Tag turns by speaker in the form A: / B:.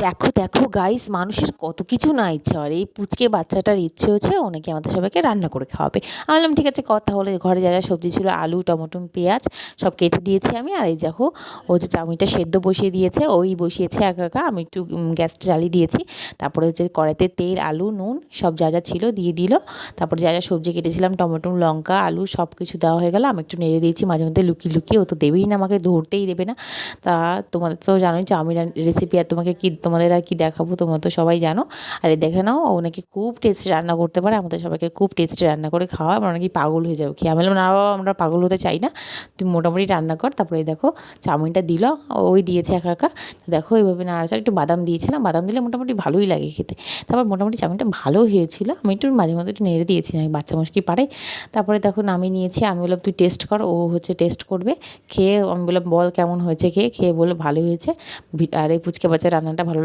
A: দেখো দেখো গাইস, মানুষের কত কিছু না ইচ্ছা, আর এই পুচকে বাচ্চাটার ইচ্ছে হচ্ছে ও নাকি আমাদের সবাইকে রান্না করে খাওয়াবে। আমি বললাম ঠিক আছে, কথা হলে ঘরে যা যা সবজি ছিল, আলু টমেটো পেঁয়াজ সব কেটে দিয়েছি আমি। আর এই দেখো, ও যে চাউমিনটা সেদ্ধ বসিয়ে দিয়েছে, ওই বসিয়েছে একা একা, আমি একটু গ্যাসটা জ্বালিয়ে দিয়েছি। তারপরে হচ্ছে কড়াইতে তেল আলু নুন সব যা যা ছিল দিয়ে দিল। তারপরে যা যা সবজি কেটেছিলাম টমেটো লঙ্কা আলু সব কিছু দেওয়া হয়ে গেল। আমি একটু নেড়ে দিয়েছি মাঝে মধ্যে লুকিয়ে লুকিয়ে, ও তো দেবেই না, আমাকে ধরতেই দেবে না। তা তোমাদের তো জানোই চাউমিন রেসিপি, আর তোমাদের আর কি দেখাবো, তোমরা তো সবাই জানো। আর এই দেখে নাও, ও নাকি খুব টেস্টি রান্না করতে পারে, আমাদের সবাইকে খুব টেস্টি রান্না করে খাওয়া, আমরা নাকি পাগল হয়ে যাবো খেয়ে। আমি বললাম না বাবা, আমরা পাগল হতে চাই না, তুমি মোটামুটি রান্না কর। তারপরে এই দেখো চাউমিনটা দিল, ওই দিয়েছে একা একা। দেখো এইভাবে নাড়াচাড়া, একটু বাদাম দিয়েছিলাম, বাদাম দিলে মোটামুটি ভালোই লাগে খেতে। তারপর মোটামুটি চাউমিনটা ভালো হয়েছিল, আমি একটু মাঝে মধ্যে একটু নেড়ে দিয়েছি, আমি বাচ্চা মুশকি পারে। তারপরে দেখো নামিয়ে নিয়েছি, আমি বললাম তুই টেস্ট কর, ও হচ্ছে টেস্ট করবে। খেয়ে আমি বললাম বল কেমন হয়েছে, খেয়ে খেয়ে বললো ভালো হয়েছে। আর এই পুচকে বাচ্চার রান্নাটা ভালো